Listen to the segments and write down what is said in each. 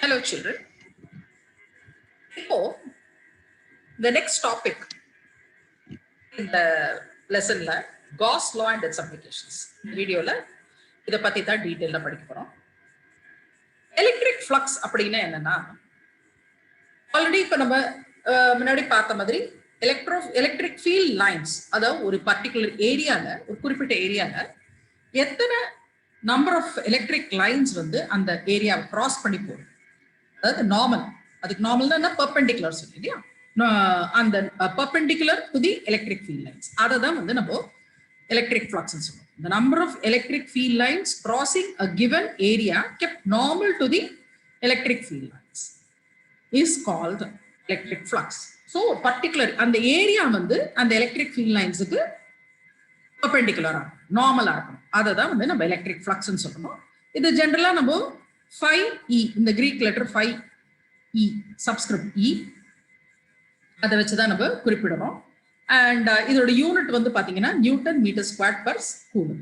Hello, children. Now, the next topic in the lesson la Gauss law and its applications. Video la இத பத்தி தான் டீடைலா படிக்க போறோம். Electric flux அப்படின்னா என்னன்னா ஆல்ரெடி இப்ப நம்ம முன்னாடி பார்த்த மாதிரி எலக்ட்ரிக் ஃபீல்ட் லைன்ஸ், அதாவது ஒரு பர்டிகுலர் ஏரியால, ஒரு குறிப்பிட்ட ஏரியால எத்தனை நம்பர் ஆஃப் எலக்ட்ரிக் லைன்ஸ் வந்து அந்த ஏரியாவை கிராஸ் பண்ணி போகுது. அதாவது நார்மல், அதுக்கு நார்மல் தான் பெர்பெண்டிகுலர் சொல்லி இல்லையா, அந்த perpendicular to the electric field lines, அதை தான் வந்து நம்ம எலக்ட்ரிக் ஃப்ளக்ஸ் சொல்லுவோம். The number of electric field lines crossing a given area kept normal to the electric field lines is called electric flux. So particular அந்த area வந்து அந்த electric field லைன்ஸுக்கு பெர்பெண்டிகுலரா நார்மலா இருக்கும், அதை தான் வந்து நம்ம எலக்ட்ரிக் ஃப்ளக்ஸ்ன்னு சொல்லணும். இது ஜென்ரலா நம்ம 5E, இந்த Greek letter 5E subscript E, அதை வச்சுதான் நம்ம குறிப்பிடணும். அண்ட் இதோட யூனிட் வந்து பாத்தீங்கன்னா newton metre square per coulomb.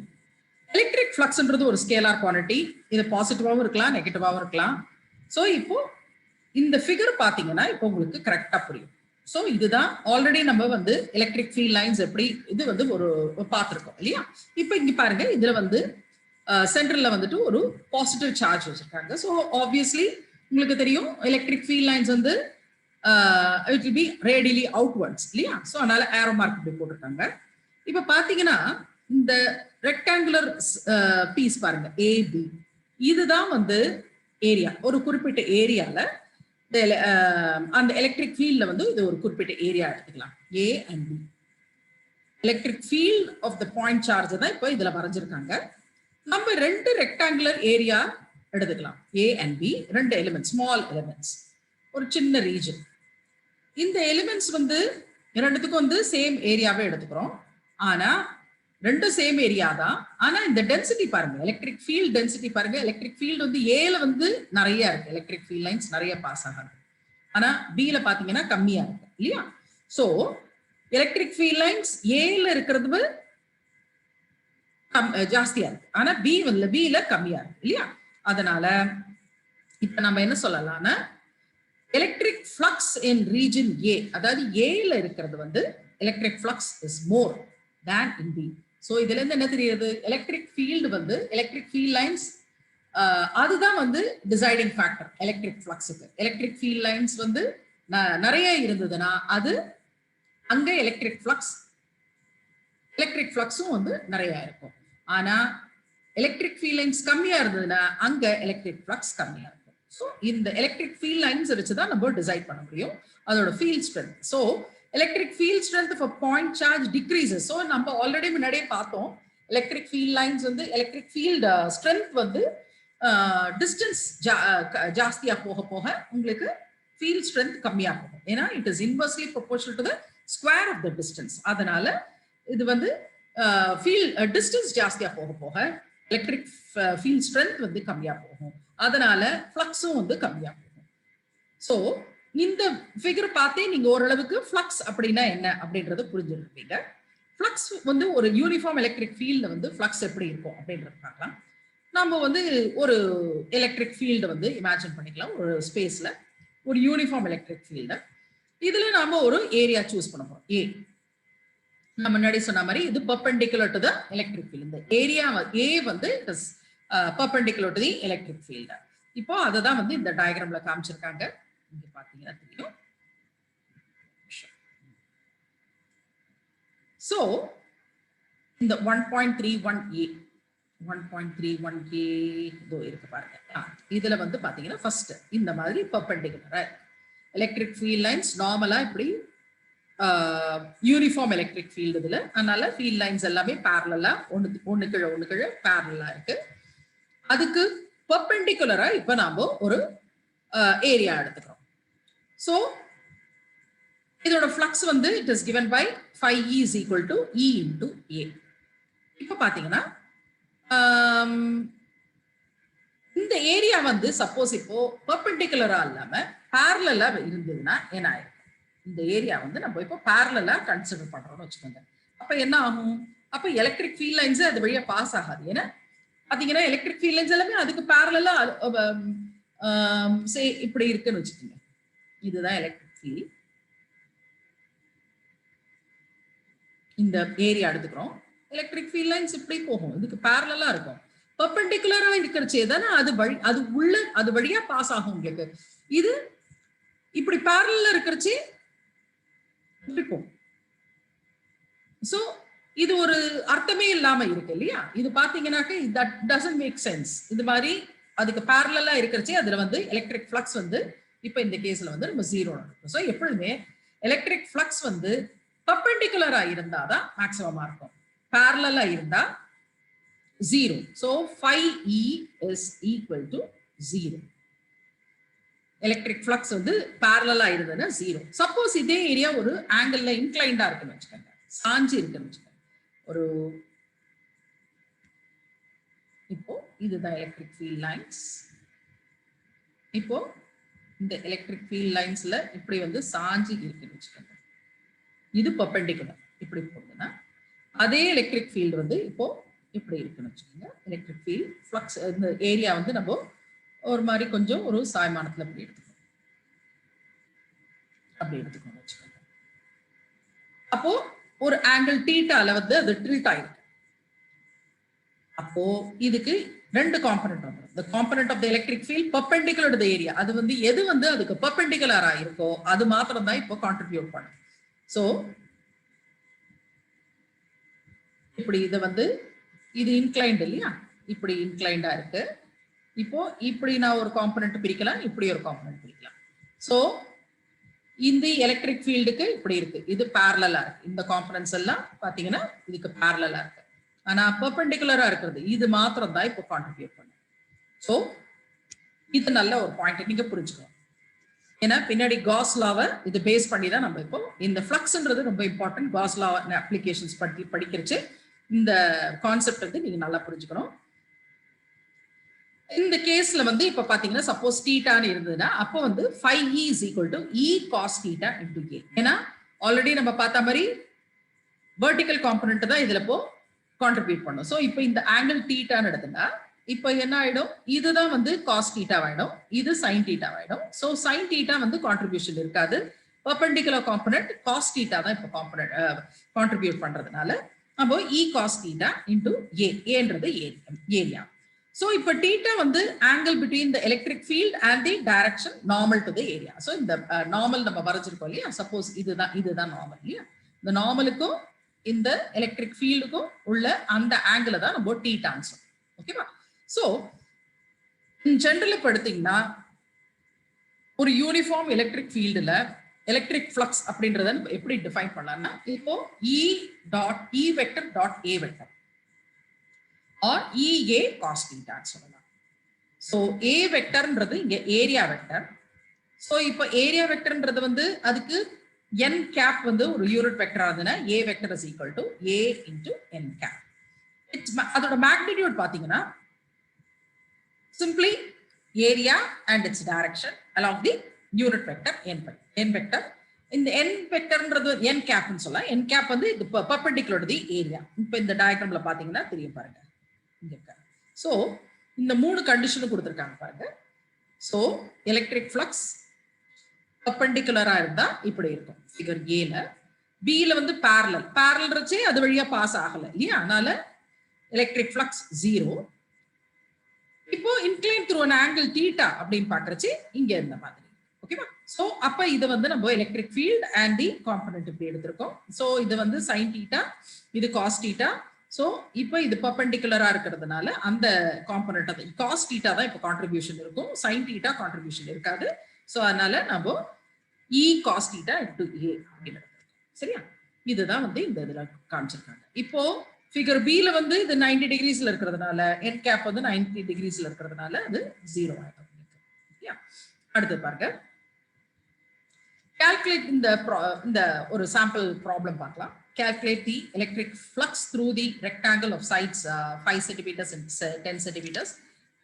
Electric ஃப்ளக்ஸ்ன்றது ஒரு ஸ்கேலார் குவான்டிட்டி, இது பாசிட்டிவாகவும் இருக்கலாம், நெகட்டிவாகவும் இருக்கலாம். ஸோ இப்போ இந்த ஃபிகர் பாத்தீங்கன்னா இப்போ உங்களுக்கு கரெக்டா புரியும். ஸோ இதுதான் ஆல்ரெடி நம்ம வந்து எலக்ட்ரிக் ஃபீல்ட் லைன்ஸ் எப்படி இது வந்து ஒரு பார்த்துருக்கோம் இல்லையா. இப்போ இங்க பாருங்க, இதுல வந்து சென்டர்ல வந்துட்டு ஒரு பாசிட்டிவ் சார்ஜ் வச்சிருக்காங்க. ஸோ ஆப்வியஸ்லி உங்களுக்கு தெரியும் எலக்ட்ரிக் ஃபீல்ட் லைன்ஸ் வந்து it will be radially outwards இல்லையா. ஸோ அதனால ஏரோ மார்க் இப்படி போட்டிருக்காங்க. இப்ப பாத்தீங்கன்னா இந்த ரெக்டாங்குலர் பீஸ் பாருங்க ஏபி, இதுதான் வந்து ஏரியா. ஒரு குறிப்பிட்ட ஏரியால அந்த எலக்ட்ரிக் ஃபீல்ட்ல வந்து இது ஒரு குறிப்பிட்ட ஏரியா எடுத்துக்கலாம், A and B. Electric field of the point charge தான் இப்போ இதுல வரைஞ்சிருக்காங்க. நம்ம ரெண்டு ரெக்டாங்குலர் ஏரியா எடுத்துக்கலாம், ஏ அண்ட் பி, ரெண்டு எலிமெண்ட்ஸ், ஸ்மால் எலிமெண்ட்ஸ், ஒரு சின்ன ரீஜன். இந்த எலிமெண்ட்ஸ் வந்து ரெண்டுத்துக்கும் வந்து சேம் ஏரியாவே எடுத்துக்கிறோம். ஆனா ரெண்டும் சேம் ஏரியா தான். ஆனா இந்த டென்சிட்டி பாருங்க, எலக்ட்ரிக் ஃபீல்ட் டென்சிட்டி பாருங்க. எலக்ட்ரிக் ஃபீல்ட் வந்து ஏல வந்து நிறைய இருக்கு, எலக்ட்ரிக் ஃபீல்ட் லைன்ஸ் நிறைய பாஸ் ஆகாது. ஆனா பில பாத்தீங்கன்னா கம்மியா இருக்கு இல்லையா. சோ எலக்ட்ரிக் ஃபீல்ட் லைன்ஸ் ஏல இருக்கிறது ஜாஸ்தியா இருக்கு, ஆனா பில கம்மியா இருக்கு இல்லையா. அதனால இப்ப நம்ம என்ன சொல்லலாம்னா electric flux in region A, அதாவது ஏல இருக்கிறது வந்து electric flux is more than in B. So இதுல இருந்து என்ன தெரியுது, எலக்ட்ரிக் ஃபீல்டு வந்து எலக்ட்ரிக் ஃபீல்ட் லைன்ஸ் அதுதான் வந்து டிசைடிங் ஃபேக்டர் எலக்ட்ரிக் ஃப்ளக்ஸுக்கு. எலக்ட்ரிக் ஃபீல்ட் லைன்ஸ் வந்து நிறைய இருந்ததுன்னா அது அங்க எலக்ட்ரிக் ஃப்ளக்ஸும் வந்து நிறைய இருக்கும். ஆனா எலக்ட்ரிக் ஃபீல்ட் லைன்ஸ் கம்மியா இருந்ததுன்னா அங்க எலக்ட்ரிக் ஃப்ளக்ஸ் கம்மியா இருக்கும். ஸோ இந்த எலக்ட்ரிக் ஃபீல்ட் லைன்ஸ் வச்சுதான் நம்ம டிசைட் பண்ண முடியும் அதோட field strength. So electric field strength for point charge decreases. So நம்ம ஆல்ரெடி முன்னாடியே பார்த்தோம், எலக்ட்ரிக் ஃபீல்ட் லைன்ஸ் வந்து எலக்ட்ரிக் ஃபீல்ட் ஸ்ட்ரென்த் வந்து டிஸ்டன்ஸ் ஜாஸ்தியா போக போக உங்களுக்கு ஃபீல்ட் ஸ்ட்ரென்த் கம்மியா போகும். ஏன்னா it is inversely proportional to the square of the distance. அதனால இது வந்து டிஸ்டன்ஸ் ஜாஸ்தியா போக போக எலக்ட்ரிக் ஃபீல்ட் ஸ்ட்ரென்த் வந்து கம்மியா போகும், அதனால ஃப்ளக்ஸும் வந்து கம்மியா போகும். ஸோ இந்த ஃபிகர் பார்த்தே நீங்க ஓரளவுக்கு ஃப்ளக்ஸ் அப்படின்னா என்ன அப்படின்றத புரிஞ்சிருப்பீங்க. ஃப்ளக்ஸ் வந்து ஒரு யூனிஃபார்ம் எலக்ட்ரிக் ஃபீல்ட்ல வந்து ஃப்ளக்ஸ் எப்படி இருக்கும் அப்படின்றது பார்க்கலாம். நம்ம வந்து ஒரு எலக்ட்ரிக் ஃபீல்டு வந்து இமேஜின் பண்ணிக்கலாம், ஒரு ஸ்பேஸ்ல ஒரு யூனிஃபார்ம் எலக்ட்ரிக் ஃபீல்டு. இதுல நாம ஒரு ஏரியா சூஸ் பண்ண போறோம், ஏ. நம்ம முன்னாடி சொன்ன மாதிரி இது perpendicular to the electric field. இந்த ஏரியா ஏ வந்து it is perpendicular to the electric field. இப்போ அதை தான் வந்து இந்த டயக்ராம்ல காமிச்சிருக்காங்க, இங்க பாத்தீங்கன்னா தெரியும். சோ இந்த 1.31A 1.31K இதோ இருக்கு பாருங்க. இதுல வந்து பாத்தீங்கன்னா ஃபர்ஸ்ட் இந்த மாதிரி பெர்பெண்டிகுலரா எலக்ட்ரிக் ஃபீல்ட் லைன்ஸ் நார்மலா இப்படி யூனிஃபார்ம் எலக்ட்ரிக் ஃபீல்டு இதுல. அதனால ஃபீல்ட் லைன்ஸ் எல்லாமே பேரலலா ஒண்ணு கீழே பேரலா இருக்கு. அதுக்கு பெர்பெண்டிகுலரா இப்ப நாம ஒரு ஏரியா எடுத்துக்கிறோம். சோ இதோட ஃப்ளக்ஸ் வந்து it is given by 5E is equal to E into A. இப்ப பாத்தீங்கன்னா இந்த ஏரியா வந்து சப்போஸ் இப்போ பெர்பெண்டிகுலரா இல்லாம பேரலலா இருந்ததுன்னா என்ன ஆயிருக்கும், இந்த ஏரியா வந்து நம்ம இப்போ பேரலலா கன்சிடர் பண்றோம்னு வச்சுக்கோங்க. அப்ப என்ன ஆகும், அப்ப எலக்ட்ரிக் ஃபீல்ட் லைன்ஸ் அது வழியா பாஸ் ஆகாது. ஏன்னா பாத்தீங்கன்னா எலக்ட்ரிக் ஃபீல்ட் லைன்ஸ் எல்லாமே அதுக்கு பேரலலா சே இப்படி இருக்குன்னு வச்சுக்கோங்க. இதுதான் எலக்ட்ரிக் ஃபீல்ட். இந்த ஏரியா எடுத்துக்கிறோம். எலக்ட்ரிக் ஃபீல்ட் லைன்ஸ் இப்படி போகும், இதுக்கு பேரலா இருக்கும். பெர்பெண்டிகுலரா இருக்கிறச்சே தானே அது உள்ள அது வழியா பாஸ் ஆகும் உங்களுக்கு. இது இப்படி பேரலா இருக்கிறச்சே இப்படி போகும். சோ இது ஒரு அர்த்தமே இல்லாம இருக்கு இல்லையா? இது பாத்தீங்கன்னாக்க தட் டசன்ட் மேக் சென்ஸ். இது மாதிரி அதுக்கு பேரலா இருக்கிறச்சே அதுல வந்து எலக்ட்ரிக் ஃப்ளக்ஸ் வந்து இப்ப இந்த கேஸ்ல வந்து நம்ம 0 இருக்கும். ஸோ எப்பொழுதுமே எலக்ட்ரிக் ஃப்ளக்ஸ் வந்து பெர்பெண்டிகுலரா இருந்தாதான் மேக்ஸிமமா இருக்கும். பேரலா இருந்தா 0. So phi E is equal to 0. Electric flux வந்து பேரலா இருந்ததுன்னா 0. சப்போஸ் இதே ஏரியா ஒரு ஆங்கிள் இன்க்ளைண்டா இருக்குன்னு வச்சுக்கோங்க, சாஞ்சி இருக்குன்னு வச்சுக்கோங்க. ஒரு இப்போ இதுதான் எலக்ட்ரிக் ஃபீல்ட் லைன்ஸ். இப்போ இந்த எலக்ட்ரிக் ஃபீல்ட் லைன்ஸ்ல இப்படி வந்து சாஞ்சி இருக்குன்னு வச்சுக்கோங்க. இது பெர்பெண்டிகுலர் இப்படி போகுதுன்னா, அதே எலக்ட்ரிக் ஃபீல்டு வந்து இப்போ இப்படி இருக்குன்னு வச்சுக்கோங்க. எலக்ட்ரிக் ஃபீல்ட் ஃப்ளக்ஸ் இந்த ஏரியா வந்து நம்ம ஒரு மாதிரி கொஞ்சம் ஒரு சாய்மானத்துல அப்படி எடுத்துக்கணும், அப்படி எடுத்துக்கணும் வச்சுக்கோங்க. அப்போ ஒரு ஆங்கிள் தீட்டால வந்து அது டில்ட் ஆயிருக்கு. அப்போ இதுக்கு ரெண்டு காம்பனன்ட் வந்துடும். the component of the electric field perpendicular to the area. அது வந்து எது வந்து அதுக்கு பெர்பெண்டிகுலரா இருக்கோ அது மாத்திரம் தான் இப்போ கான்ட்ரிபியூட் பண்ணும். சோ இப்படி இது வந்து இது இன்க்ளைன்ட் இல்லையா, இப்படி இன்க்ளைண்டா இருக்கு. இப்போ இப்படி நான் ஒரு காம்பனன்ட் பிரிக்கலாம், இப்படி ஒரு காம்பனன்ட் பிரிக்கலாம். சோ இந்த எலக்ட்ரிக் ஃபீல்டுக்கு இப்படி இருக்கு, இது பேரலலா இருக்கு. இந்த காம்பனன்ட்ஸ் எல்லாம் பாத்தீங்கன்னா இதுக்கு பேரலலா இருக்கு. ஆனா பெர்பெண்டிகுலரா இருக்கிறது இது மாத்திரம் தான் இப்போ கான்ட்ரிபியூட் பண்ணும். சோ இது நல்ல ஒரு பாயிண்ட் நீங்க புரிஞ்சுக்கணும். ஏன்னா பின்னாடி காஸ் லாவை இது பேஸ் பண்ணி தான் நம்ம இப்போ இந்த ஃப்ளக்ஸ்ன்றது ரொம்ப இம்பார்ட்டன்ட். காஸ் லா அப்ளிகேஷன்ஸ் படிக்கிறச்சு இந்த கான்செப்ட் வந்து நீங்க நல்லா புரிஞ்சுக்கணும். இந்த கேஸ்ல வந்து இப்ப பாத்தீங்கன்னா சப்போஸ் தீட்டான்னு இருந்ததுன்னா அப்போ வந்து phi E is equal to E cos theta into A. ஏன்னா ஆல்ரெடி நம்ம பார்த்த மாதிரி வெர்டிகல் காம்பனன்ட் தான் இதுல இப்போ கான்ட்ரிபியூட் பண்ணும். ஸோ இப்போ இந்த ஆங்கிள் தீட்டான்னு எடுத்துன்னா இப்போ என்ன ஆயிடும், இதுதான் வந்து காஸ் தீட்டா ஆயிடும், இது சைன் தீட்டா ஆயிடும். ஸோ சைன் தீட்டா வந்து கான்ட்ரிபியூஷன் இருக்காது. பெர்பெண்டிகுலர் காம்பனன்ட் காஸ் தீட்டா தான் இப்போ கான்ட்ரிபியூட் பண்றதுனால அப்போ E cos theta into A, ஏன்றது ஏரியா. So இப்போ theta வந்து angle between the electric field and the direction normal to the area. So இந்த normal நம்ம வரைஞ்சிருக்கோம் இல்லையா, சப்போஸ் இதுதான் நார்மல் இல்லையா, இந்த நார்மலுக்கும் இந்த எலக்ட்ரிக் ஃபீல்டுக்கும் உள்ள அந்த ஆங்கிள் தான் நம்ம தீட்டான்னு சொல்றோம். ஓகேவா? ஸோ ஜென்ரல் படுத்தீங்கன்னா ஒரு யூனிஃபார்ம் எலக்ட்ரிக் ஃபீல்டுல எலக்ட்ரிக் ஃப்ளக்ஸ் அப்படின்றத எப்படி டிஃபைன் பண்ணலாம்னா இப்போ E dot E vector dot A vector or EA cos theta சொல்லலாம். ஸோ A வெக்டர்ன்றது இங்க ஏரியா வெக்டர். ஸோ இப்போ ஏரியா வெக்டர்ன்றது வந்து அதுக்கு n கேப் வந்து ஒரு யூனிட் வெக்டரா இருந்ததுன்னா A vector is equal to A into n cap. அதோட மேக்னிடியூட் பாத்தீங்கன்னா simply area and its direction along the unit vector n vector. இந்த n வெக்டர்ன்றது n கேப்னு சொல்லலாம். n கேப் வந்து இது perpendicular to the area. இப்போ இந்த டயகிராம்ல பாத்தீங்கன்னா தெரியும் பாருங்க இங்க இருக்க. சோ இந்த மூணு கண்டிஷன் கொடுத்திருக்காங்க பாருங்க. சோ எலக்ட்ரிக் ஃப்ளக்ஸ் பெர்பெண்டிகுலரா இருந்தா இப்படி இருக்கும் ஃபிகர் ஏல. B ல வந்து parallel இருந்துச்சு, அது வழியா பாஸ் ஆகல இல்லையா, அதனால எலக்ட்ரிக் ஃப்ளக்ஸ் 0. இப்போ incline through an angle theta அப்படின்னு பாக்குறச்சு இங்க இந்த மாதிரி. ஓகேவா? சோ அப்ப இது வந்து நம்ம electric field and the component இப்படி எடுத்திருக்கோம். சோ இது வந்து sin theta, இது cos theta. சோ இப்போ இது பெர்பெண்டிகுலரா இருக்கிறதுனால அந்த காம்பனன்ட் அது cos theta தான் இப்போ கான்ட்ரிபியூஷன் இருக்கும், sin theta கான்ட்ரிபியூஷன் இருக்காது. சோ அதனால நம்ம E cos theta into A அப்படின்னு எடுத்திருக்கோம். சரியா? இதுதான் வந்து இந்த இதுல காமிச்சிருக்காங்க. இப்போ ஃபிகர் B ல வந்து இது 90 டிகிரிஸ்ல இருக்கிறதுனால n கேப் வந்து 90 டிகிரிஸ்ல இருக்கிறதுனால அது 0 ஆயிடும். ஓகே, அடுத்து பாருங்க. கால்குலேட் இந்த ஒரு சாம்பிள் ப்ராப்ளம் பார்க்கலாம். Calculate the electric flux through the rectangle of sides 5 centimeters and 10 centimeters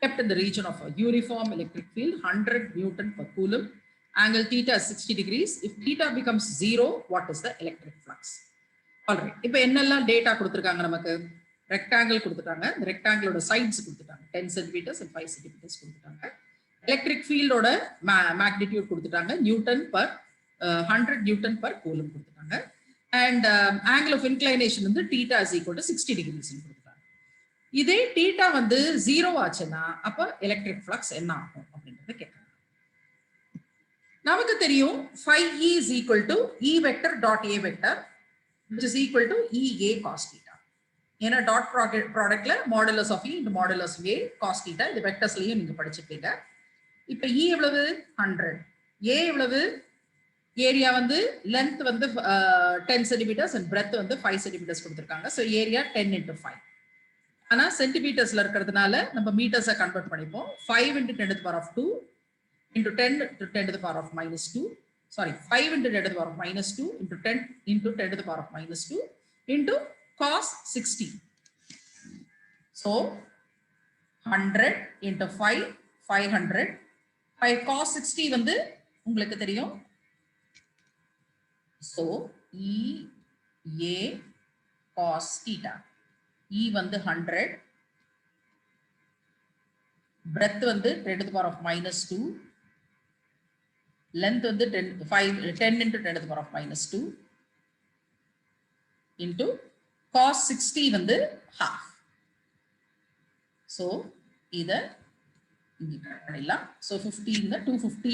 kept in the region of a uniform electric field 100 Newton per coulomb. Angle theta is 60 degrees. If theta becomes 0, what is the electric flux? Alright. இப்போ என்னெல்லாம் data கொடுத்திருக்காங்க நமக்கு? Rectangle கொடுத்துட்டாங்க. இந்த ரெக்டாங்கிளோட sides கொடுத்துட்டாங்க 10 centimeters and 5 centimeters கொடுத்துட்டாங்க. Electric ஃபீல்டோட magnitude கொடுத்துட்டாங்க, newton per 100 newton per coulomb கொடுத்துட்டாங்க. அண்ட் ஆங்கிள் ஆஃப் இன்க்ளைனேஷன் வந்து theta is equal to 60 degrees கொடுத்துட்டாங்க. இதே தீட்டா வந்து 0 ஆச்சுன்னா அப்ப எலக்ட்ரிக் ஃப்ளக்ஸ் என்ன ஆகும் அப்படின்றத கேட்கலாம். நமக்கு தெரியும் phi E is equal to E vector dot A vector which is equal to EA cos theta. ஏன்னா டாட் ப்ராடக்ட்ல modulus of E into modulus of A cos theta இது வெக்டர்ஸ்லயும் நீங்க படிச்சிருப்பீங்க. இப்ப E எவ்வளவு 100, A எவ்வளவு, ஏரியா வந்து லென்த் வந்து 10 சென்டிமீட்டர்ஸ் அண்ட் பிரெத் வந்து 5 சென்டிமீட்டர்ஸ் கொடுத்துருக்காங்க. So area 10 into 5. ஆனா சென்டிமீட்டர்ஸ்ல இருக்கிறதுனால நம்ம மீட்டர்ஸை கன்வெர்ட் பண்ணிப்போம். 5 into 10 to the power of 2 into 10 to 10 to the power of minus 2. Sorry, 5 into 10 to the power of minus 2 into 10 into 10 to the power of minus 2 into cos 60. So 100 into 5, 500. 5 cos 60 வந்து உங்களுக்கு தெரியும். So E A cos theta. E வந்து 100, breadth வந்து 10 to the power of minus 2, length வந்து 10 into 10 to the power of minus 2 into cos 60 வந்து half. So இத இங்க பண்ணிடலாம். So 250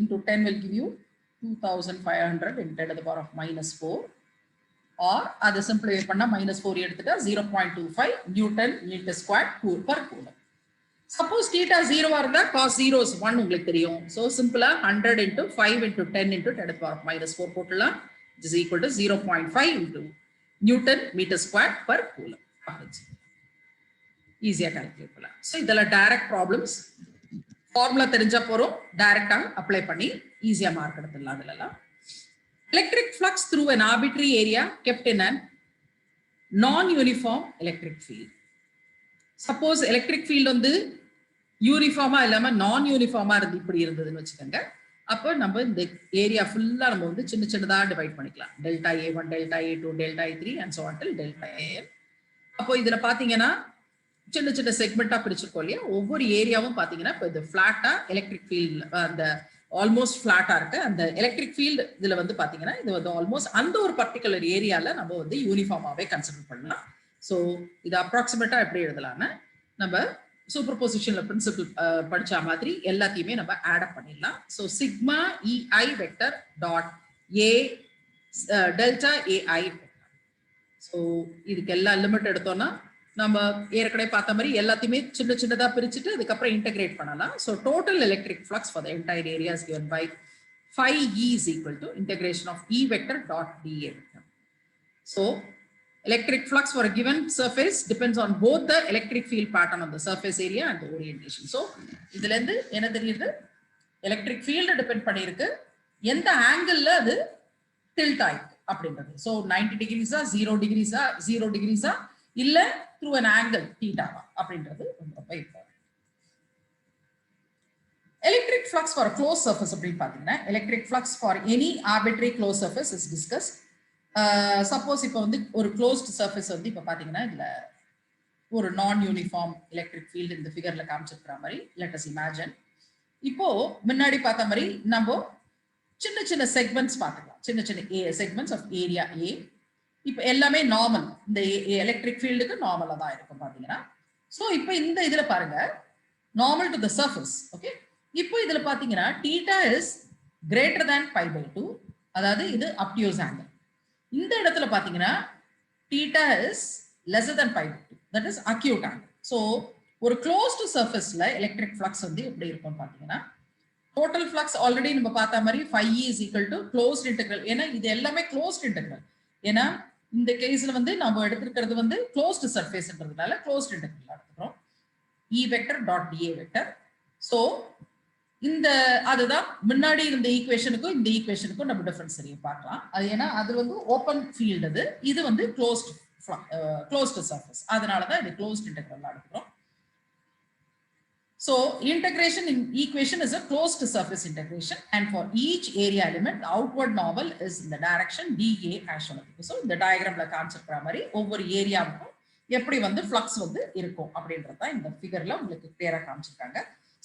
into 10 will give you 2500 into 10 to the power of minus 4, or அதை simplify பண்ணா minus 4 எடுத்துட்டா 0.25 newton metre square per coulomb. Suppose theta 0 இருந்தா cos 0 is 1 உங்களுக்கு தெரியும். So சிம்பிளா 100 into 5 into 10 into 10 to the power of minus 4 போட்டுலாம், which is equal to 0.5 into newton metre square per coulomb. ஈஸியா calculate பண்ணலாம். So இதெல்லாம் direct problems, formula தெரிஞ்சா போறோம், டைரக்டா அப்ளை பண்ணி ஈஸியா மார்க் எடுத்துடலாம். அதெல்லாம் electric flux through an arbitrary area kept in an non-uniform electric field. Suppose electric field வந்து யூனிஃபார்மா இல்லாம நான் யூனிஃபார்மா இருந்து இப்படி இருந்ததுன்னு வச்சுக்கோங்க. அப்போ நம்ம இந்த ஏரியா ஃபுல்லா நம்ம வந்து சின்ன சின்னதா டிவைட் பண்ணிக்கலாம். Delta A1, delta A2, delta A3 and so on till delta AN. அப்போ இதுல பாத்தீங்கன்னா சின்ன சின்ன செக்மெண்டா பிரிச்சிருக்கோம் இல்லையா, ஒவ்வொரு ஏரியாவும் பாத்தீங்கன்னா இப்போ இது பிளாட்டா எலக்ட்ரிக் ஃபீல்ட் அந்த ஆல்மோஸ்ட் பிளாட்டா இருக்கு. அந்த எலக்ட்ரிக் ஃபீல்டு இதுல வந்து பாத்தீங்கன்னா இது வந்து ஆல்மோஸ்ட் அந்த ஒரு பர்டிகுலர் ஏரியால நம்ம வந்து யூனிஃபார்மாவே கன்சிடர் பண்ணலாம். ஸோ இது அப்ராக்சிமேட்டா எப்படி எழுதலாம்னா, நம்ம சூப்பர் பொசிஷன்ல பிரின்சிபல் படிச்ச மாதிரி எல்லாத்தையுமே நம்ம ஆட் அப் பண்ணிடலாம். So sigma EI vector dot A delta AI. So இதுக்கு எல்லா லிமிட் எடுத்தோம்னா நம்ம ஏற்கனவே பார்த்த மாதிரி எல்லாத்தையுமே சின்ன சின்னதா பிரிச்சுட்டு அதுக்கப்புறம் இன்டகிரேட் பண்ணலாம். So total electric flux for the entire area is given by phi E is equal to integration of E vector dot dA vector. So electric flux for a given surface depends on both the electric field pattern on the surface area and the orientation. So இதுல இருந்து என்ன தெரியுது, electric field depend பண்ணியிருக்கு எந்த angle அது tilt ஆயிருக்கு அப்படின்றது. So 90 டிகிரிஸா 0 டிகிரிஸா இல்ல through an angle thetaவா அப்படின்றது ரொம்ப important. electric flux for a closed surface அப்படின்னு பாத்தீங்கன்னா electric flux for any arbitrary closed surface is discussed. Suppose இப்போ வந்து ஒரு closed surface வந்து இப்போ பாத்தீங்கன்னா இதுல ஒரு நான் யூனிஃபார்ம் எலக்ட்ரிக் ஃபீல்டு இந்த ஃபிகர்ல காமிச்சிருக்கிற மாதிரி let us imagine. இப்போ முன்னாடி பார்த்த மாதிரி நம்ம சின்ன சின்ன செக்மெண்ட்ஸ் பார்த்துக்கலாம், சின்ன சின்ன செக்மெண்ட்ஸ் ஆஃப் ஏரியா A. இப்போ எல்லாமே நார்மல், இந்த எலக்ட்ரிக் ஃபீல்டுக்கு நார்மலா தான் இருக்கும் பாத்தீங்கன்னா. ஸோ இப்போ இந்த இதுல பாருங்க normal to the surface. Okay, இப்போ இதுல பாத்தீங்கன்னா தீட்டா இஸ் கிரேட்டர் தேன் π/2, அதாவது இது அப்டியூஸ் ஆங்கிள். இந்த இடத்துல பாத்தீங்கன்னா theta is lesser than π/2, that is acute angle. So ஒரு க்ளோஸ்டு சர்ஃபேஸ்ல எலக்ட்ரிக் ஃப்ளக்ஸ் வந்து எப்படி இருக்கும் பாத்தீங்கன்னா, டோட்டல் ஃப்ளக்ஸ் ஆல்ரெடி நம்ம பார்த்த மாதிரி phi E is equal to closed integral. ஏன்னா இது எல்லாமே closed integral. ஏன்னா இந்த கேஸ்ல வந்து நம்ம எடுத்துக்கிறது வந்து க்ளோஸ்டு சர்ஃபேஸ்ன்றதுனால க்ளோஸ்ட் இன்டெக்ரல் எடுத்துக்கிறோம். E vector dot dA vector. So இந்த அதுதான் முன்னாடி இருந்த ஈக்குவேஷனுக்கும் இந்த ஈக்குவேஷனுக்கும் நம்ம டிஃபரன்ஸ் சரியா பார்க்கலாம். அது ஏன்னா அது வந்து ஓப்பன் ஃபீல்டு, இது வந்து க்ளோஸ்டு சர்ஃபேஸ், அதனாலதான் இது க்ளோஸ்ட் இன்டெக்ரல் எடுத்துக்கிறோம். So integration in equation is a closed surface integration, and for each area element the outward normal is in the direction dA as shown. So இந்த diagramல காமிச்சிருக்கிற மாதிரி ஒவ்வொரு ஏரியாவுக்கும் எப்படி வந்து ஃப்ளக்ஸ் வந்து இருக்கும் அப்படின்றது தான் இந்த ஃபிகர்ல உங்களுக்கு கிளியரா காமிச்சிருக்காங்க.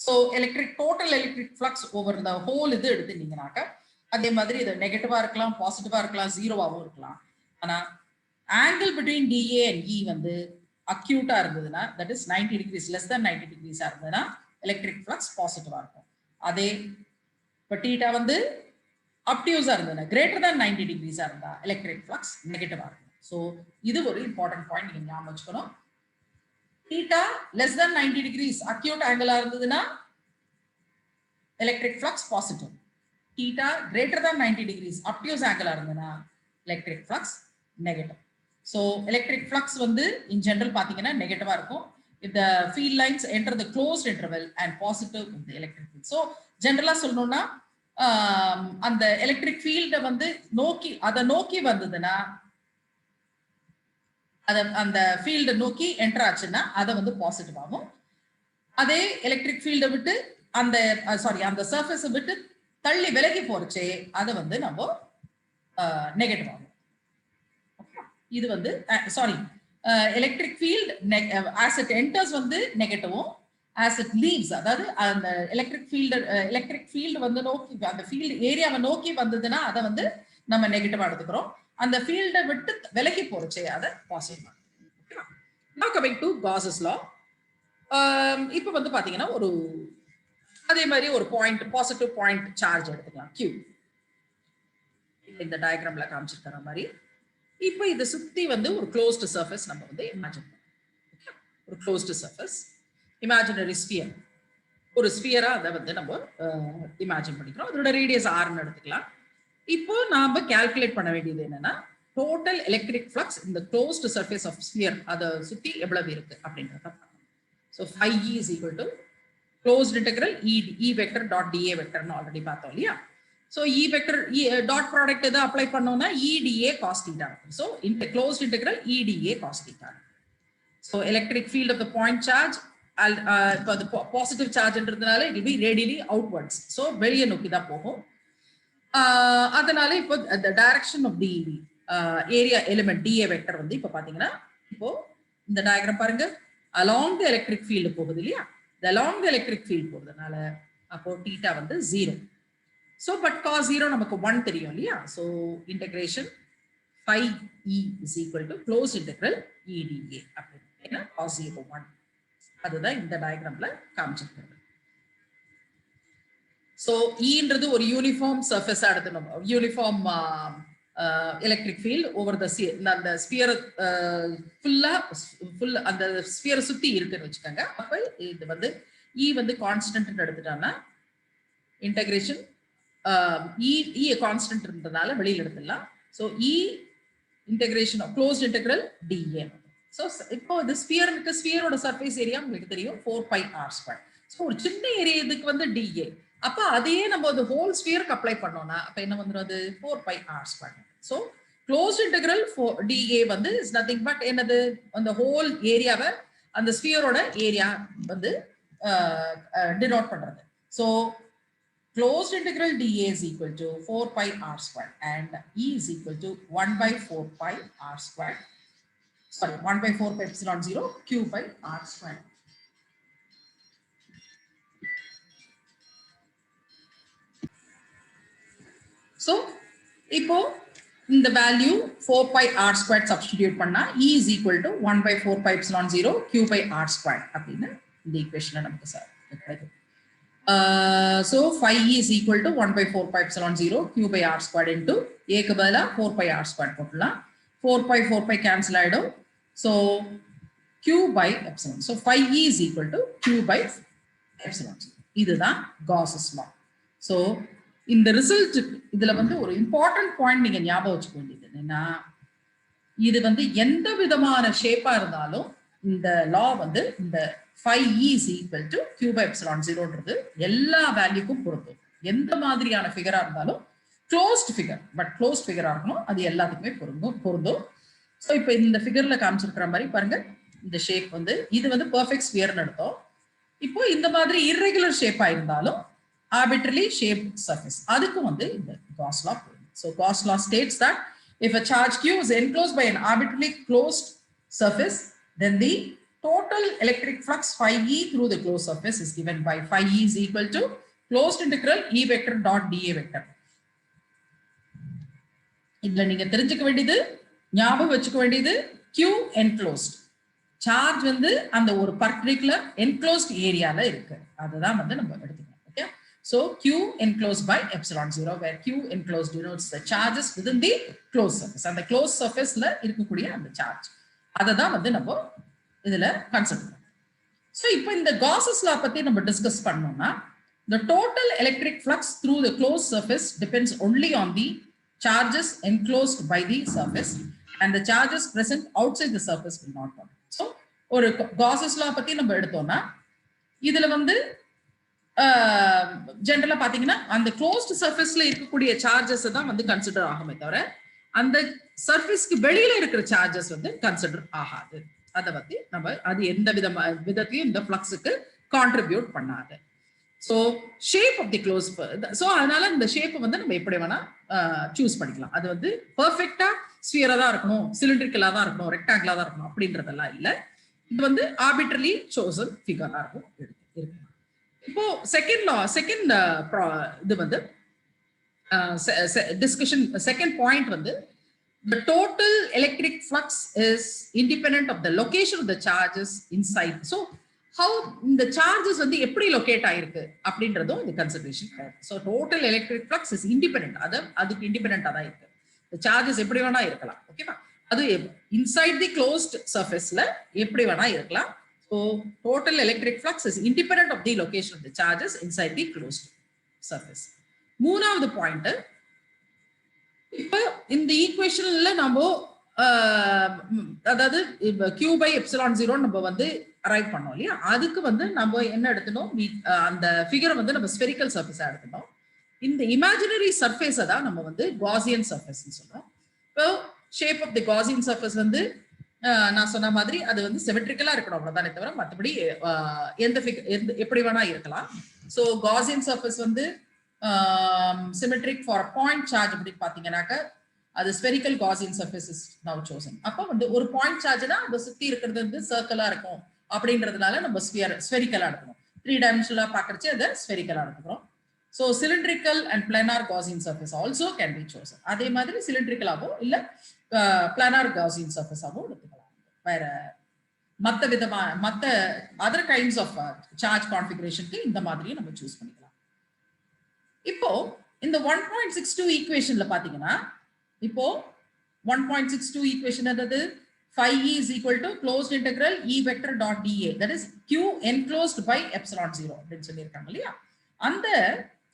So total electric flux over the whole இது எடுத்துட்டீங்கன்னாக்க அதே மாதிரி இது நெகட்டிவா இருக்கலாம், பாசிட்டிவா இருக்கலாம், ஜீரோவாகவும் இருக்கலாம். ஆனா angle between d A and E வந்து அக்யூட்டா இருந்ததுன்னா, that is 90 degrees less than 90 டிகிரிஸா இருந்ததுன்னா எலக்ட்ரிக் ஃப்ளக்ஸ் பாசிட்டிவா இருக்கும். அதே இப்போ டீட்டா வந்து அப்டியூஸா இருந்ததுன்னா கிரேட்டர் than 90 டிகிரிஸா இருந்தா எலக்ட்ரிக் ஃப்ளக்ஸ் நெகட்டிவா இருக்கும். ஸோ இது ஒரு இம்பார்ட்டன்ட் பாயிண்ட் நீங்க ஞாபகம் வச்சுக்கணும். theta less than 90 degrees acute angle இருந்ததுன்னா electric flux positive. Theta greater than 90 degrees obtuse angle இருந்ததுன்னா electric flux negative. So electric flux வந்து in general பாத்தீங்கன்னா நெகட்டிவா இருக்கும் if the field lines enter the closed interval and positive with the electric field. So ஜெனரலா சொல்லணும்னா அந்த electric ஃபீல்ட வந்து நோக்கி வந்ததுன்னா அந்த ஃபீல்ட நோக்கி என்டர் ஆச்சுன்னா அதை வந்து பாசிட்டிவ் ஆகும். அதே எலக்ட்ரிக் ஃபீல்ட விட்டு அந்த சர்ஃபேஸை விட்டு தள்ளி விலகி போறச்சே அதை வந்து நம்ம நெகட்டிவ் ஆகும். இது வந்து electric field as it enters வந்து நெகட்டிவும், ஆஸ் இட் லீவ்ஸ் அதாவது அந்த எலக்ட்ரிக் ஃபீல்டு வந்து நோக்கி அந்த ஃபீல்டு ஏரியாவை நோக்கி வந்ததுன்னா அதை வந்து நம்ம நெகட்டிவா எடுத்துக்கிறோம். அந்த ஃபீல்டை விட்டு விலகி போறச்சே அதை positive. Now coming to Gauss's law. இப்போ வந்து பாத்தீங்கன்னா ஒரு அதே மாதிரி ஒரு பாயிண்ட் பாசிட்டிவ் பாயிண்ட் சார்ஜ் எடுத்துக்கலாம் Q. இந்த டயக்ராம்ல காமிச்சிருக்கிற மாதிரி இப்போ இதை சுத்தி வந்து ஒரு க்ளோஸ்டு சர்ஃபேஸ் நம்ம வந்து இமேஜின் பண்ணுவோம். ஒரு க்ளோஸ்டு சர்ஃபேஸ் இமேஜினரி ஸ்பியர், ஒரு ஸ்பியரா அதை வந்து நம்ம இமேஜின் பண்ணிக்கிறோம். அதோட ரேடியஸ் ஆர்னு எடுத்துக்கலாம். இப்போ நாம கால்குலேட் பண்ண வேண்டியது என்னன்னா டோட்டல் எலக்ட்ரிக் ஃப்ளக்ஸ் இந்த க்ளோஸ்டு சர்ஃபேஸ் ஆஃப் ஸ்பியர் அதை சுத்தி எவ்வளவு இருக்கு அப்படின்றத பார்க்கணும். So phi is equal to closed integral E vector dot dA vector னு ஆல்ரெடி பார்த்தோம் இல்லையா. So E vector dot product எதை அப்ளை பண்ணோம்னா EDA cos theta. So closed integral EDA cos theta. So electric field of the point charge இப்போ அது positive சார்ஜ்ன்றதுனால it will be radially outwards. So வெளியே நோக்கி தான் போகும். அதனால இப்போ the direction of the area element dA vector வந்து இப்போ பாத்தீங்கன்னா இப்போ இந்த டயக்ராம் பாருங்க along the electric field போகுது இல்லையா. along the electric field போறதுனால அப்போ θ வந்து 0. so but cos 0 நமக்கு 1 தெரியும் இல்லையா. so integration phi E is equal to closed integral EDA அப்படின்னா cos 0 1. அதுதான் இந்த டயக்ராம்ல காமிச்சிருக்கிறது. So ன்றது ஒரு யூனிஃபார்ம் சர்ஃபேஸா எடுத்துனோம், uniform electric field over the அந்த ஸ்பியர் ஃபுல் அந்த ஸ்பியரை சுத்தி இருக்குன்னு வச்சுக்கோங்க. அப்ப இது வந்து E வந்து கான்ஸ்டன்ட் எடுத்துட்டாங்கன்னா இன்டகிரேஷன் E கான்ஸ்டன்ட் இருந்ததுனால வெளியில எடுத்துடலாம். So E integration of closed integral dA. So இப்போ இது ஸ்பியரோட சர்ஃபேஸ் ஏரியா உங்களுக்கு தெரியும் 4πr². ஸோ ஒரு சின்ன ஏரியா இதுக்கு வந்து dA. அப்ப அதையே நம்ம அந்த ஹோல் ஸ்பியருக்கு அப்ளை பண்ணோம்னா அப்ப என்ன வந்துடும், அது 4πr². So close integral dA வந்து இஸ் நத்திங் பட் என்னது அந்த ஹோல் ஏரியாவை அந்த ஸ்பியரோட ஏரியா வந்து டினோட் பண்றது. So closed integral dA is equal to 4πr² and E is equal to 1/4πr². Sorry, 1/4π0 Q/r². So இப்போ இந்த வேல்யூ 4πr² சப்ஸ்டிடியூட் பண்ணா E is equal to 1/4π0 Q/r² அப்படின்னு இந்த ஈக்குவேஷன்ல நமக்கு சார் கிடைக்கும். So phi E is equal to 1/4π0 Q/r² into ஏக்கு பதிலா 4πr² போடலாம். 4π கேன்சல் ஆயிடும். So Q/ε. So phi E is equal to Q/ε. இதுதான் Gauss's law. So இந்த ரிசல்ட் இதுல வந்து ஒரு இம்பார்ட்டன்ட் பாயிண்ட் நீங்க ஞாபகம் வச்சுக்க வேண்டியது என்னன்னா, இது வந்து எந்த விதமான ஷேப்பா இருந்தாலும் இந்த லா வந்து இந்த phi E is equal to Q/ε0ன்றது எல்லா வேல்யூக்கும் பொருந்தும். எந்த மாதிரியான ஃபிகரா இருந்தாலும் க்ளோஸ்ட் ஃபிகர், பட் க்ளோஸ்ட் ஃபிகரா இருக்கணும், அது எல்லாத்துக்குமே பொருந்தும். ஸோ இப்போ இந்த ஃபிகர்ல காமிச்சிருக்கிற மாதிரி பாருங்க, இந்த ஷேப் வந்து இது வந்து பெர்ஃபெக்ட் ஸ்பியர்னு எடுத்தோம். இப்போ இந்த மாதிரி இர்ரெகுலர் ஷேப்பா இருந்தாலும் arbitrarily shaped surface அதுக்கு வந்து இந்த Gauss law. So Gauss law states that if a charge Q is enclosed by an arbitrarily closed surface, then the total electric flux phi e through the closed surface is given by phi e is equal to closed integral E vector dot dA vector. இதுல நீங்க தெரிஞ்சுக்க வேண்டியது, ஞாபகம் வச்சுக்க வேண்டியது, Q enclosed charge வந்து அந்த ஒரு பர்டிகுலர் என்க்ளோஸ்ட் ஏரியால இருக்கு. அதுதான் வந்து நம்ம எடுத்துக்கணும். Okay, so Q enclosed by epsilon 0 where Q enclosed denotes the charges within the closed surface. அந்த closed surfaceல இருக்கக்கூடிய அந்த சார்ஜ் அதை தான் வந்து நம்ம இதுல கன்சிடர் பண்ணணும். ஸோ இப்போ இந்த காஸஸ் லா பத்தி நம்ம டிஸ்கஸ் பண்ணோம்னா, the total electric flux through the closed surface depends only on the charges enclosed by the surface and the charges present outside the surface will not count. So ஒரு காஸஸ் லா பத்தி நம்ம எடுத்தோம்னா, இதுல வந்து ஜெனரலா பாத்தீங்கன்னா அந்த க்ளோஸ்ட் சர்ஃபேஸ்ல இருக்கக்கூடிய சார்ஜஸ் தான் வந்து கன்சிடர் ஆகுமே தவிர அந்த சர்ஃபேஸ்க்கு வெளியில இருக்கிற சார்ஜஸ் வந்து கன்சிடர் ஆகாது. அதை பத்தி நம்ம அது எந்த விதத்திலையும் இந்த ஃப்ளக்ஸுக்கு கான்ட்ரிபியூட் பண்ணாது. So shape of the close, so அதனால இந்த ஷேப்பை வந்து நம்ம எப்படி வேணா சூஸ் பண்ணிக்கலாம். அது வந்து பெர்ஃபெக்டா ஸ்பியரா தான் இருக்கணும், சிலிண்ட்ரிக்கலா தான் இருக்கணும், ரெக்டாங்கிளா தான் இருக்கணும் அப்படின்றதெல்லாம் இல்லை. இது வந்து ஆர்பிட்ரலி சோசன் ஃபிகரா இருக்கும். இப்போ செகண்ட் இது வந்து டிஸ்கஷன் செகண்ட் பாயிண்ட் வந்து the total electric flux is independent of the location of the charges inside. So how the charges வந்து எப்படி லொகேட் ஆயிருக்கு அப்படின்றதும் இந்த consideration. So total electric flux is independent, அதுக்கு இண்டிபெண்டா தான் இருக்கு. சார்ஜஸ் எப்படி வேணா இருக்கலாம். ஓகேவா, அது இன்சைட் தி க்ளோஸ்ட் சர்ஃபேஸ்ல எப்படி வேணா இருக்கலாம். So total electric flux is independent of the location of the charges inside the closed surface. மூணாவது பாயிண்ட், இப்ப இந்த ஈக்குவேஷன்ல நம்ம அதாவது Q by epsilon 0 நம்ம வந்து அரைவ் பண்ணோம் இல்லையா, அதுக்கு வந்து நம்ம என்ன எடுத்தணும், அந்த ஃபிகரை வந்து நம்ம ஸ்பெரிக்கல் சர்ஃபேஸா எடுக்கணும். இந்த இமேஜினரி சர்ஃபேஸை தான் நம்ம வந்து காசியன் சர்ஃபேஸ் சொல்றோம். இப்போ shape of the Gaussian surface வந்து நான் சொன்ன மாதிரி அது வந்து சிமெட்ரிக்கலா இருக்கணும் அவ்வளவுதானே தவிர மற்றபடி எப்படி வேணா இருக்கலாம். ஸோ காசியன் சர்ஃபேஸ் வந்து சிமெட்ரிக் ஃபார் பாயிண்ட் சார்ஜ் அப்படின்னு பாத்தீங்கன்னாக்க அது spherical Gaussian surface is now chosen. அப்போ வந்து ஒரு பாயிண்ட் சார்ஜ்னா அதை சுத்தி இருக்கிறது வந்து சர்க்கிளா இருக்கும் அப்படின்றதுனால நம்ம ஸ்பெரிக்கலா எடுக்கணும். 3 டைமென்ஷனலா பாக்குறச்சு அதை ஸ்பெரிக்கலா எடுக்கிறோம். So cylindrical and planar Gaussian surface also can be chosen. அதே மாதிரி சிலிண்ட்ரிக்கலாவோ இல்ல பிளானார் காசியன் சர்ஃபேஸாவோ எடுத்துக்கலாம். வேற மத்த அதர் கைண்ட்ஸ் ஆஃப் சார்ஜ் கான்ஃபிகரேஷனுக்கு இந்த மாதிரியும் நம்ம சூஸ் பண்ணிக்கலாம். இப்போ இந்த 1.62 ஈக்குவேஷன்ல பாத்தீங்கன்னா, இப்போ 1.62 ஈக்குவேஷன் என்னது, phi e is equal to closed integral E vector dot dA, that is Q enclosed by epsilon 0 அப்படின்னு சொல்லியிருக்காங்க இல்லையா. அந்த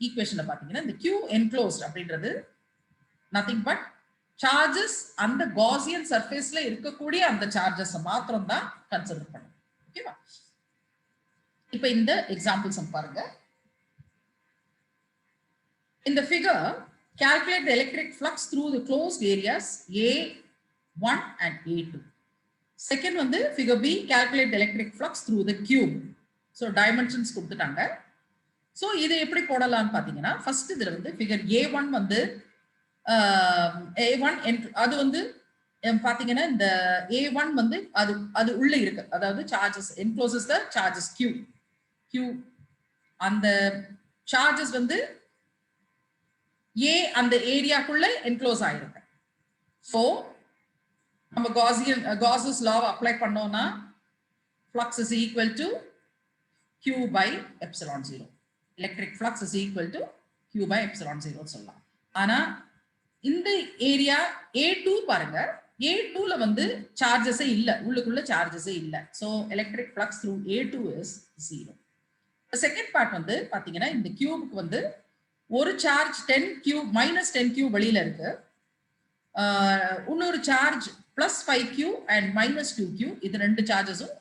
ஈக்குவேஷன்ல பாத்தீங்கன்னா இந்த Q enclosed அப்படின்றது nothing but சார்ஜஸ் அந்த காசியன் சர்ஃபேஸ்ல இருக்கக்கூடிய அந்த சார்ஜஸ் மாத்திரம் தான் கன்சிடர் பண்ணும். ஓகேவா, இப்போ இந்த எக்ஸாம்பிள்ஸ் பாருங்க. In the figure, calculate the electric flux through the closed areas A1 and A2. Second one, the figure B, calculate the electric flux through the cube. So dimensions கொடுத்துட்டாங்க. So இதை எப்படி போடலாம்னு பாத்தீங்கன்னா, first இதுல வந்து figure A1 வந்து A1 அது வந்து பாத்தீங்கன்னா இந்த A1 வந்து அது உள்ள இருக்கு, அதாவது charges encloses the charges Q அந்த சார்ஜஸ் வந்து ஏ அந்த ஏரியாக்குள்ள என்க்ளோஸ் ஆயிருக்கு. ஸோ நம்ம காஸஸ் லா அப்ளை பண்ணோம்னா flux is equal to Q by epsilon 0. Electric flux is equal to Q by epsilon 0 சொல்லலாம். ஆனா இந்த ஏரியா A2 பாருங்க, A2ல வந்து சார்ஜஸே இல்ல, உள்ளுக்குள்ள சார்ஜஸே இல்ல. So electric flux through A2 is 0. Second part வந்து பாத்தீங்கன்னா இந்த கியூபுக்கு வந்து ஒரு சார்ஜ் 10Q மைனஸ் 10Q வெளியில இருக்கு, இன்னொரு charge plus 5Q and minus 2Q, இது ரெண்டு சார்ஜஸும்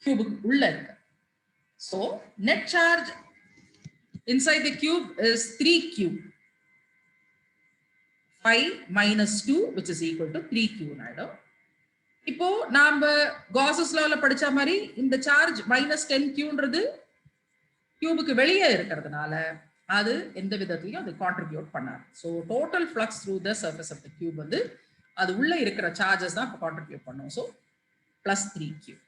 கியூபுக்கு உள்ள இருக்கு. So net charge inside the cube is 3Q, 5 minus 2 which is equal to 3Q ஆயிடும். இப்போ நாம காஸஸ் லால படிச்ச மாதிரி இந்த சார்ஜ் மைனஸ் 10Qன்றது கியூபுக்கு வெளியே இருக்கிறதுனால அது எந்த விதத்திலையும் அது கான்ட்ரிபியூட் பண்ணாது. So total flux through the surface of the cube வந்து அது உள்ள இருக்கிற சார்ஜஸ் தான் இப்போ கான்ட்ரிபியூட் பண்ணும். So plus 3q.